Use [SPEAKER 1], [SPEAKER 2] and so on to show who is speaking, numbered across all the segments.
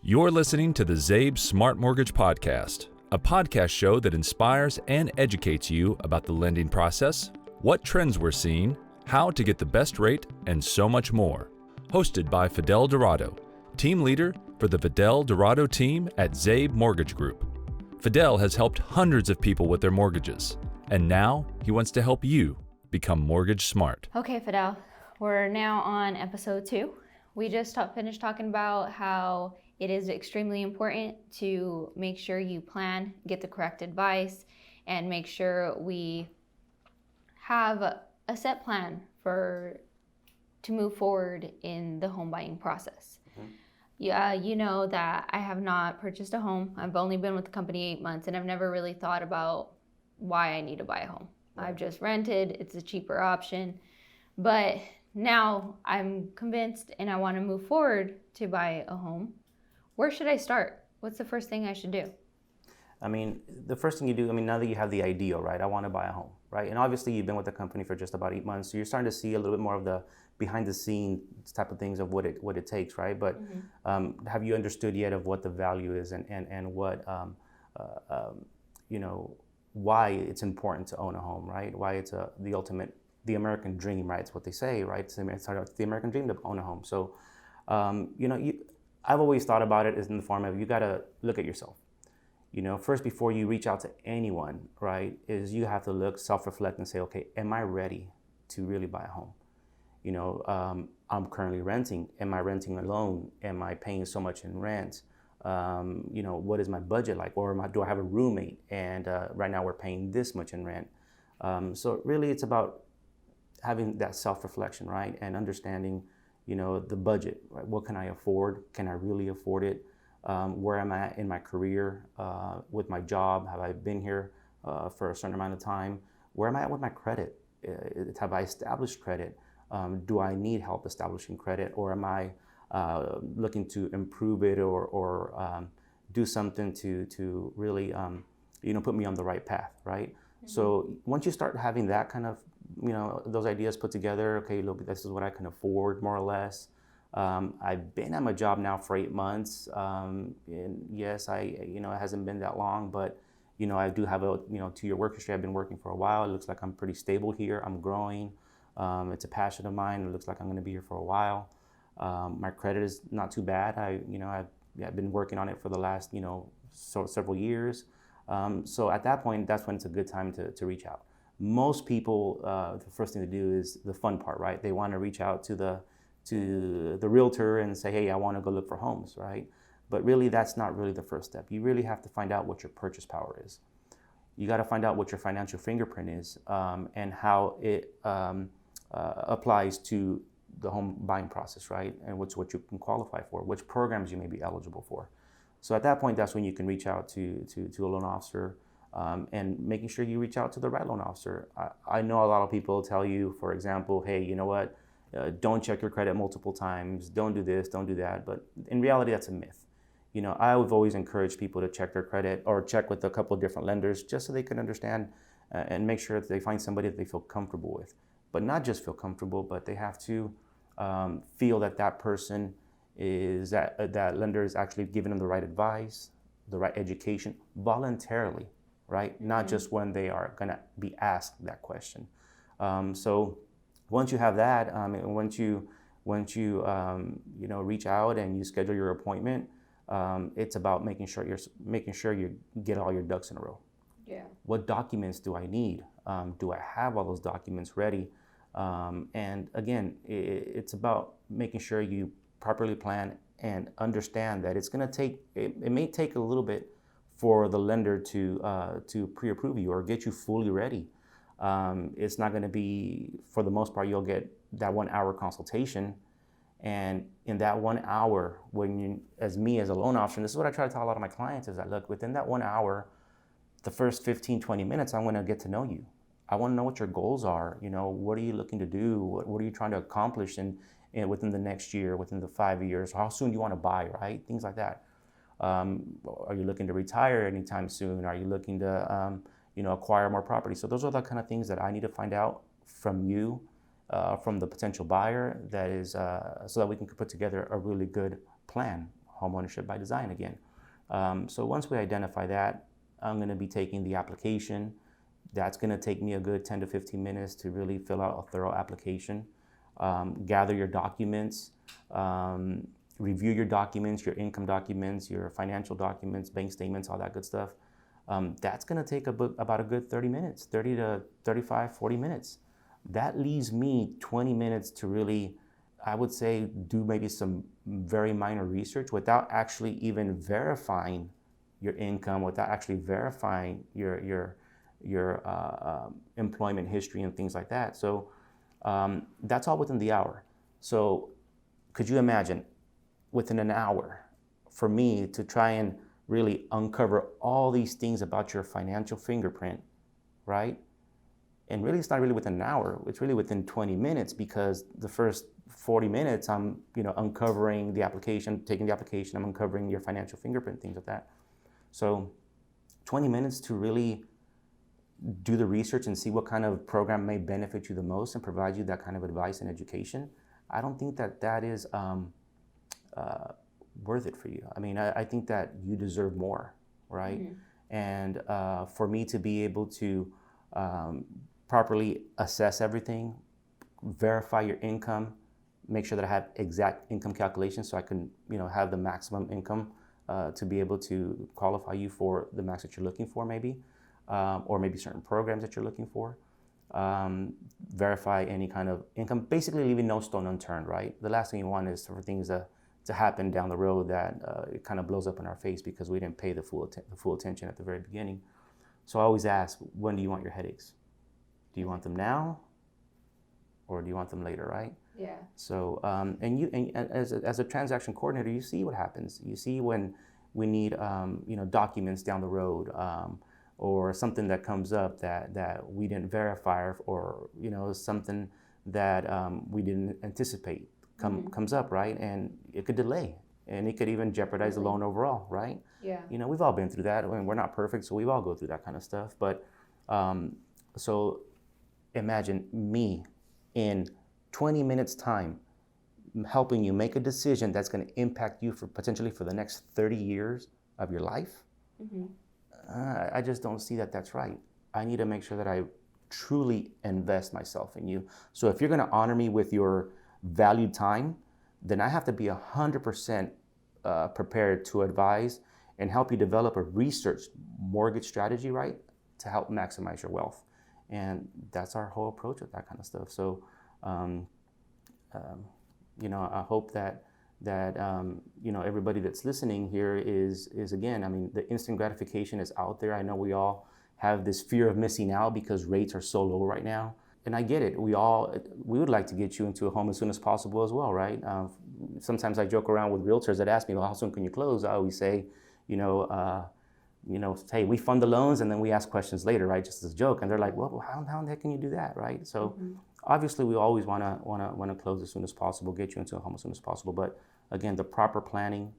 [SPEAKER 1] You're listening to the Zabe Smart Mortgage Podcast, a podcast show that inspires and educates you about the lending process, what trends we're seeing, how to get the best rate, and so much more. Hosted by Fidel Dorado, team leader for the Fidel Dorado team at Zabe Mortgage Group. Fidel has helped hundreds of people with their mortgages, and now he wants to help you become mortgage smart.
[SPEAKER 2] Okay, Fidel, we're now on episode 2. We just finished talking about how it is extremely important to make sure you plan, get the correct advice, and make sure we have a set plan to move forward in the home buying process. Yeah, you know that I have not purchased a home. I've only been with the company 8 months, and I've never really thought about why I need to buy a home. I've just rented. It's a cheaper option. But now I'm convinced and I want to move forward to buy a home. Where should I start? What's the first thing I should do?
[SPEAKER 3] I mean, the first thing you do, now that you have the ideal, right? I want to buy a home, right? And obviously you've been with the company for just about 8 months, so you're starting to see a little bit more of the behind the scenes type of things of what it takes, right? But have you understood yet of what the value is and what, why it's important to own a home, right? Why it's the American dream, right? It's what they say, right? It's the American dream to own a home. So, I've always thought about it as in the form of you got to look at yourself. First before you reach out to anyone, right, is you have to self-reflect and say, okay, am I ready to really buy a home? I'm currently renting. Am I renting alone? Am I paying so much in rent? What is my budget like? Or do I have a roommate? And right now we're paying this much in rent. So really it's about having that self-reflection, right? And understanding, the budget, right? What can I afford? Can I really afford it? Where am I in my career with my job? Have I been here for a certain amount of time? Where am I at with my credit? Have I established credit? Do I need help establishing credit? Or am I looking to improve it or do something to really, put me on the right path, right? Mm-hmm. So once you start having that kind of, those ideas put together, okay, look, this is what I can afford more or less. I've been at my job now for 8 months. And yes, it hasn't been that long, but, I do have a, 2-year work history. I've been working for a while. It looks like I'm pretty stable here. I'm growing. It's a passion of mine. It looks like I'm going to be here for a while. My credit is not too bad. I've been working on it for the last, several years. So at that point, that's when it's a good time to reach out. Most people, the first thing to do is the fun part, right? They want to reach out to the realtor and say, hey, I want to go look for homes, right? But really, that's not really the first step. You really have to find out what your purchase power is. You got to find out what your financial fingerprint is and how it applies to the home buying process, right? And what you can qualify for, which programs you may be eligible for. So at that point, that's when you can reach out to a loan officer and making sure you reach out to the right loan officer. I know a lot of people tell you, for example, hey, you know what? Don't check your credit multiple times. Don't do this, don't do that. But in reality, that's a myth. I've always encouraged people to check their credit or check with a couple of different lenders just so they can understand and make sure that they find somebody that they feel comfortable with. But not just feel comfortable, but they have to feel that person is that lender is actually giving them the right advice, the right education voluntarily, right? Not just when they are going to be asked that question. So once you have that, and once you reach out and you schedule your appointment, it's about making sure you get all your ducks in a row.
[SPEAKER 2] Yeah.
[SPEAKER 3] What documents do I need? Do I have all those documents ready? And again, it's about making sure you properly plan and understand that it's going to take. It may take a little bit for the lender to pre-approve you or get you fully ready. It's not going to be, for the most part, you'll get that 1 hour consultation. And in that 1 hour, as a loan officer, and this is what I try to tell a lot of my clients is that, look, within that 1 hour, the first 15, 20 minutes, I want to get to know you. I want to know what your goals are. What are you looking to do? What are you trying to accomplish within the next year, within the 5 years? How soon do you want to buy, right? Things like that. Are you looking to retire anytime soon? Are you looking to acquire more property? So those are the kind of things that I need to find out from you, from the potential buyer, that is, so that we can put together a really good plan homeownership by design again. So once we identify that, I'm going to be taking the application. That's going to take me a good 10 to 15 minutes to really fill out a thorough application, gather your documents, review your documents, your income documents, your financial documents, bank statements, all that good stuff. That's going to take about a good 30 minutes, 30 to 35, 40 minutes. That leaves me 20 minutes to really, I would say, do maybe some very minor research without actually even verifying your income, without actually verifying your employment history and things like that. So that's all within the hour. So could you imagine within an hour for me to try and really uncover all these things about your financial fingerprint, right? And really, it's not really within an hour. It's really within 20 minutes, because the first 40 minutes, I'm uncovering the application, taking the application, I'm uncovering your financial fingerprint, things like that. So 20 minutes to really do the research and see what kind of program may benefit you the most and provide you that kind of advice and education. I don't think that is worth it for you. I mean, I think that you deserve more, right? Mm-hmm. And for me to be able to properly assess everything, verify your income, make sure that I have exact income calculations so I can, have the maximum income to be able to qualify you for the max that you're looking for, maybe, or maybe certain programs that you're looking for. Verify any kind of income, basically leaving no stone unturned, right? The last thing you want is for things to happen down the road that it kind of blows up in our face because we didn't pay the full attention at the very beginning. So I always ask, when do you want your headaches? Do you want them now, or do you want them later, right?
[SPEAKER 2] Yeah.
[SPEAKER 3] So and as a transaction coordinator, you see what happens. You see when we need documents down the road, or something that comes up that we didn't verify, or something that we didn't anticipate comes up, right? And it could delay, and it could even jeopardize the loan overall, right?
[SPEAKER 2] Yeah.
[SPEAKER 3] We've all been through that. I mean, we're not perfect, so we all go through that kind of stuff. But so imagine me in 20 minutes time helping you make a decision that's going to impact you potentially for the next 30 years of your life. Mm-hmm. I just don't see that that's right. I need to make sure that I truly invest myself in you. So if you're going to honor me with your valued time, then I have to be 100% prepared to advise and help you develop a research mortgage strategy, right, to help maximize your wealth. And that's our whole approach with that kind of stuff. So, I hope that everybody that's listening here is again, I mean, the instant gratification is out there. I know we all have this fear of missing out because rates are so low right now. And I get it. We would like to get you into a home as soon as possible as well, right? Sometimes I joke around with realtors that ask me, well, how soon can you close? I always say, hey, we fund the loans and then we ask questions later, right? Just as a joke. And they're like, well, how the heck can you do that, right? So obviously we always want to close as soon as possible, get you into a home as soon as possible. But again, the proper planning,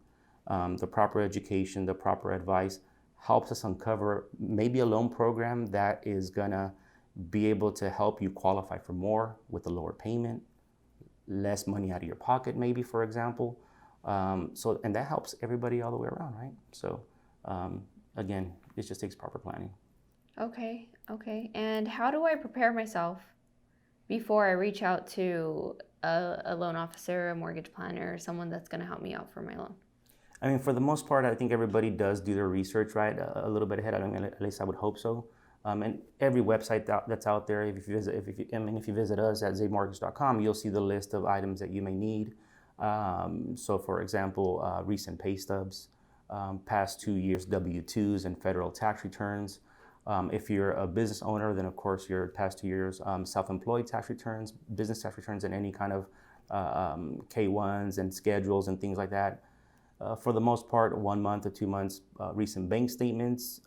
[SPEAKER 3] the proper education, the proper advice helps us uncover maybe a loan program that is gonna be able to help you qualify for more with a lower payment, less money out of your pocket, maybe, for example. And that helps everybody all the way around, right? So again, it just takes proper planning.
[SPEAKER 2] Okay. And how do I prepare myself before I reach out to a loan officer, a mortgage planner, or someone that's going to help me out for my loan?
[SPEAKER 3] I mean, for the most part, I think everybody does do their research, right? A little bit ahead. I mean, at least I would hope so. And every website that's out there, if you visit us at zabemortgage.com, you'll see the list of items that you may need. So, for example, recent pay stubs, past 2 years W-2s and federal tax returns. If you're a business owner, then of course your past 2 years self-employed tax returns, business tax returns, and any kind of K-1s and schedules and things like that. For the most part, 1 month or 2 months recent bank statements,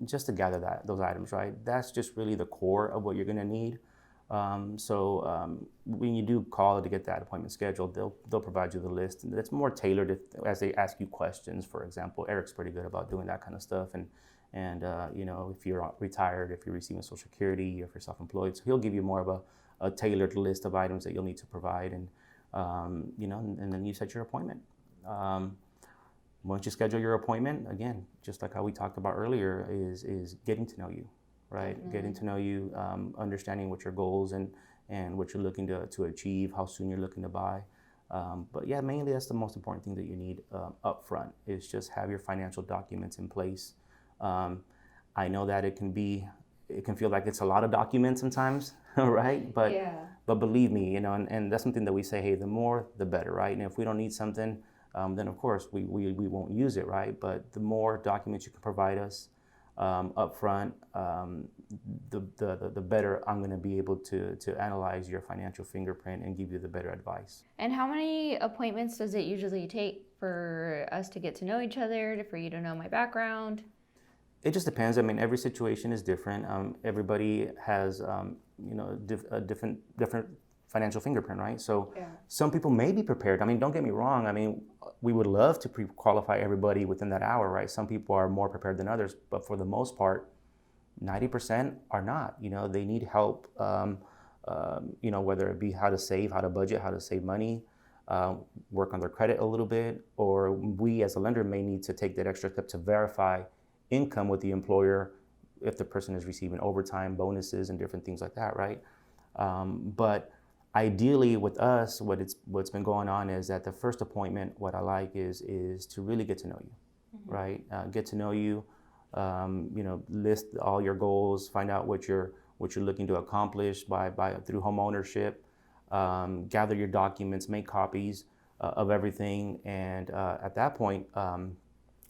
[SPEAKER 3] just to gather those items, right? That's just really the core of what you're going to need. So when you do call to get that appointment scheduled, they'll provide you the list. And it's more tailored as they ask you questions. For example, Eric's pretty good about doing that kind of stuff. And if you're retired, if you're receiving Social Security, if you're self-employed, so he'll give you more of a tailored list of items that you'll need to provide, and then you set your appointment. Once you schedule your appointment, again, just like how we talked about earlier, is getting to know you, right?
[SPEAKER 2] Definitely.
[SPEAKER 3] Getting to know you, understanding what your goals and what you're looking to achieve, how soon you're looking to buy. But yeah, mainly that's the most important thing that you need up front is just have your financial documents in place. I know that it can feel like it's a lot of documents sometimes, right? But believe me, and that's something that we say, hey, the more, the better, right? And if we don't need something, then of course we won't use it, right? But the more documents you can provide us up front, the better I'm going to be able to analyze your financial fingerprint and give you the better advice.
[SPEAKER 2] And how many appointments does it usually take for us to get to know each other, for you to know my background?
[SPEAKER 3] It just depends. I mean, every situation is different. Everybody has, a different financial fingerprint, right? So some people may be prepared. I mean, don't get me wrong. I mean, we would love to pre-qualify everybody within that hour, right? Some people are more prepared than others, but for the most part, 90% are not. They need help, whether it be how to save, how to budget, how to save money, work on their credit a little bit, or we as a lender may need to take that extra step to verify income with the employer if the person is receiving overtime, bonuses, and different things like that, right? But ideally with us, what's been going on is that the first appointment, what I like is to really get to know you, right? Get to know you, list all your goals, find out what you're looking to accomplish through homeownership, gather your documents, make copies of everything, and at that point,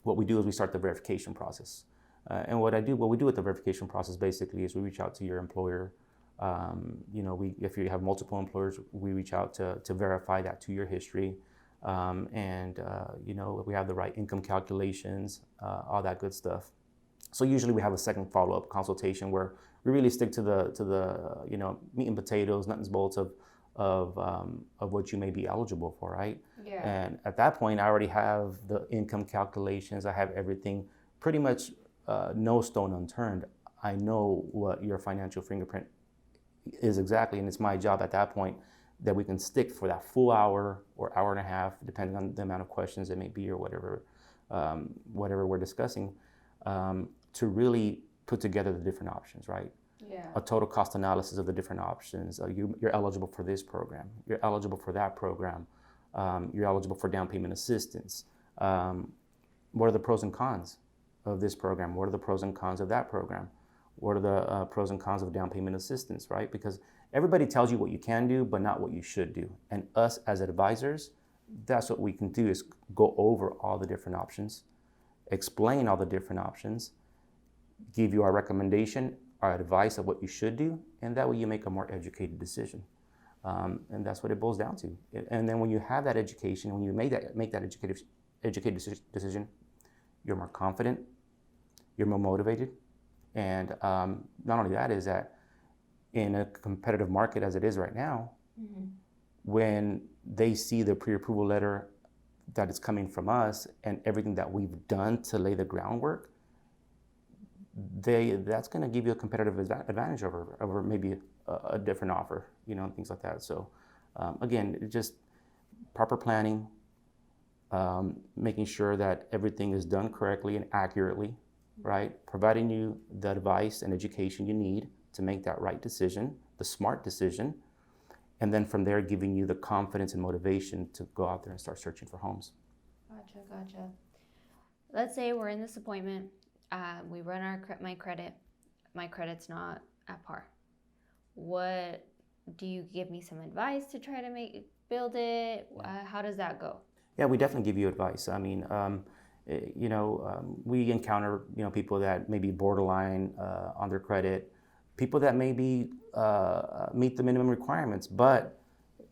[SPEAKER 3] what we do is we start the verification process. And what we do with the verification process basically is we reach out to your employer. If you have multiple employers, we reach out to verify that to your history. We have the right income calculations, all that good stuff. So usually we have a second follow-up consultation where we really stick to the meat and potatoes, nuts and bolts of what you may be eligible for, right?
[SPEAKER 2] Yeah.
[SPEAKER 3] And at that point, I already have the income calculations. I have everything pretty much no stone unturned. I know what your financial fingerprint is exactly, and it's my job at that point that we can stick for that full hour or hour and a half, depending on the amount of questions it may be or whatever we're discussing, to really put together the different options, right?
[SPEAKER 2] Yeah.
[SPEAKER 3] A total cost analysis of the different options. You're eligible for this program. You're eligible for that program. You're eligible for down payment assistance. What are the pros and cons of this program? What are the pros and cons of that program? What are the pros and cons of down payment assistance, right? Because everybody tells you what you can do, but not what you should do. And us as advisors, that's what we can do is go over all the different options, explain all the different options, give you our recommendation, our advice of what you should do, and that way you make a more educated decision. And that's what it boils down to. And then when you have that education, when you make that educated decision, you're more confident, you're more motivated, and not only that is that in a competitive market as it is right now, when they see the pre-approval letter that is coming from us and everything that we've done to lay the groundwork, that's going to give you a competitive advantage over maybe a different offer, things like that. So again, just proper planning, making sure that everything is done correctly and accurately, right? Providing you the advice and education you need to make that right decision, the smart decision, and then from there giving you the confidence and motivation to go out there and start searching for homes.
[SPEAKER 2] Gotcha. Let's say we're in this appointment. We run my credit. My credit's not at par. What do you give me some advice to try to build it? How does that go?
[SPEAKER 3] Yeah, we definitely give you advice. I mean, we encounter people that may be borderline on their credit, people that maybe meet the minimum requirements, but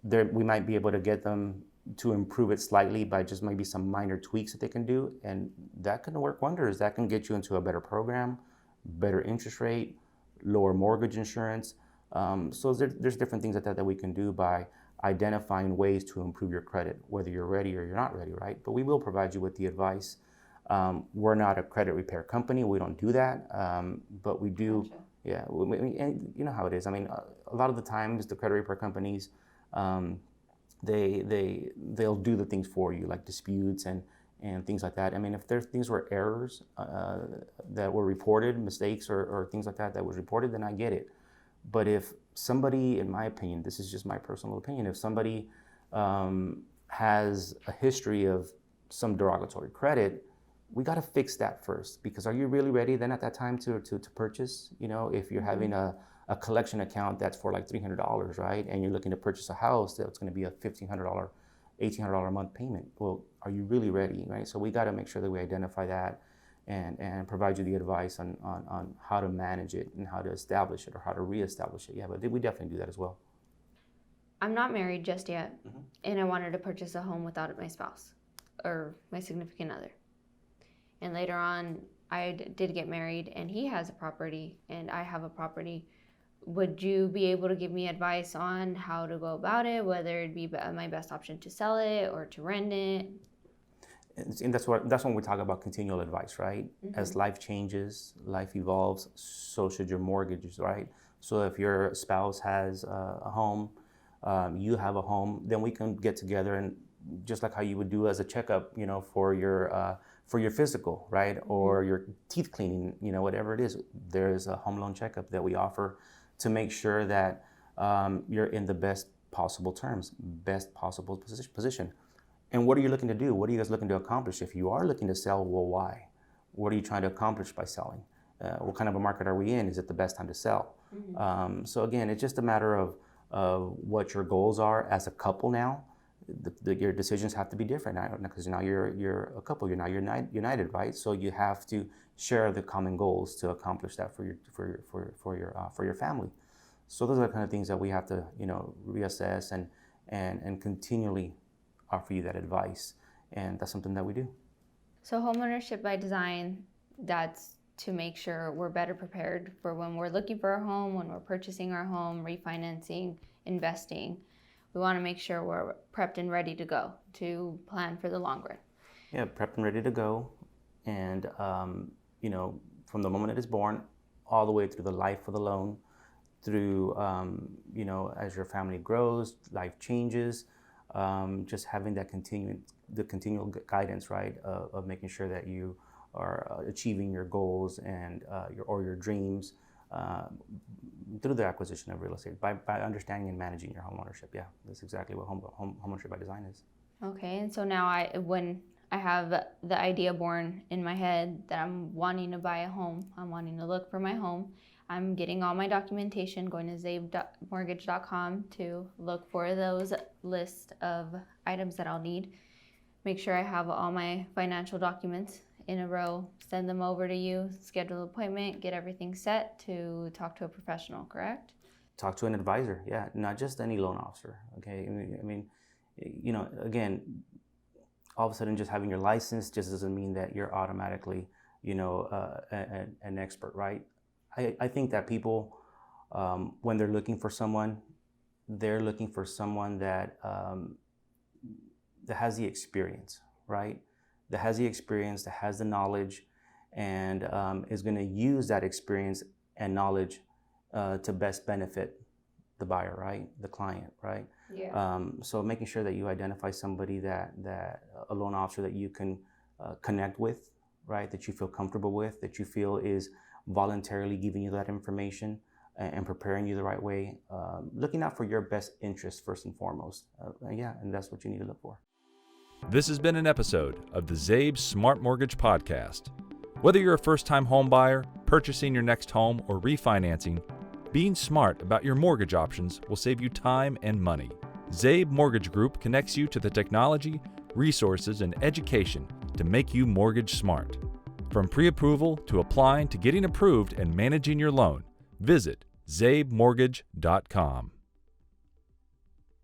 [SPEAKER 3] we might be able to get them to improve it slightly by just maybe some minor tweaks that they can do, and that can work wonders. That can get you into a better program, better interest rate, lower mortgage insurance. So there's different things like that we can do by identifying ways to improve your credit, whether you're ready or you're not ready, right? But we will provide you with the advice. We're not a credit repair company. We don't do that, but we do.
[SPEAKER 2] Gotcha.
[SPEAKER 3] Yeah, and you know how it is. I mean, a lot of the times the credit repair companies, they'll do the things for you, like disputes and and things like that. I mean, if there's things were errors that were reported, mistakes or things like that was reported, then I get it. But if somebody, in my opinion, this is just my personal opinion, if somebody has a history of some derogatory credit, we got to fix that first, because are you really ready then at that time to purchase? You know, if you're having a collection account that's for like $300, right? And you're looking to purchase a house that's going to be a $1,500, $1,800 a month payment. Well, are you really ready, right? So we got to make sure that we identify that and provide you the advice on how to manage it and how to establish it or how to reestablish it. Yeah, but we definitely do that as well.
[SPEAKER 2] I'm not married just yet, and I wanted to purchase a home without my spouse or my significant other. And later on, I did get married, and he has a property, and I have a property. Would you be able to give me advice on how to go about it, whether it'd be my best option to sell it or to rent it?
[SPEAKER 3] And that's when we talk about continual advice, right? As life changes, life evolves, so should your mortgages, right? So if your spouse has a home, you have a home, then we can get together and just like how you would do as a checkup, you know, for your physical, right? Or your teeth cleaning, you know, whatever it is. There's a home loan checkup that we offer to make sure that you're in the best possible terms, best possible position. And what are you looking to do? What are you guys looking to accomplish? If you are looking to sell, well, why? What are you trying to accomplish by selling? What kind of a market are we in? Is it the best time to sell? So again, it's just a matter of what your goals are as a couple now. Your decisions have to be different because now you're a couple. You're now united, right? So you have to share the common goals to accomplish that for your family. So those are the kind of things that we have to, you know, reassess and continually offer you that advice, and that's something that we do.
[SPEAKER 2] So homeownership by design, that's to make sure we're better prepared for when we're looking for a home, when we're purchasing our home, refinancing, investing. We want to make sure we're prepped and ready to go to plan for the long run.
[SPEAKER 3] Yeah, prepped and ready to go, and you know, from the moment it is born, all the way through the life of the loan, through you know, as your family grows, life changes. Just having that continual guidance, right, of making sure that you are achieving your goals and your dreams through the acquisition of real estate by understanding and managing your home ownership. Yeah, that's exactly what home ownership by design is.
[SPEAKER 2] Okay, and so now when I have the idea born in my head that I'm wanting to buy a home, I'm wanting to look for my home, I'm getting all my documentation, going to zabemortgage.com to look for those list of items that I'll need. Make sure I have all my financial documents in a row, send them over to you, schedule an appointment, get everything set to talk to a professional, correct?
[SPEAKER 3] Talk to an advisor, yeah, not just any loan officer, okay? I mean, you know, again, all of a sudden just having your license just doesn't mean that you're automatically, you know, an expert, right? I think that people, when they're looking for someone, they're looking for someone that has the experience, right? That has the experience, that has the knowledge, and is going to use that experience and knowledge to best benefit the buyer, right? The client, right?
[SPEAKER 2] Yeah.
[SPEAKER 3] So making sure that you identify somebody that a loan officer that you can connect with, right? That you feel comfortable with, that you feel is voluntarily giving you that information and preparing you the right way, looking out for your best interest first and foremost. Yeah, and that's what you need to look for.
[SPEAKER 1] This has been an episode of the Zabe Smart Mortgage Podcast. Whether you're a first-time home buyer, purchasing your next home, or refinancing, being smart about your mortgage options will save you time and money. Zabe Mortgage Group connects you to the technology, resources, and education to make you mortgage smart. From pre-approval to applying to getting approved and managing your loan, visit zabemortgage.com.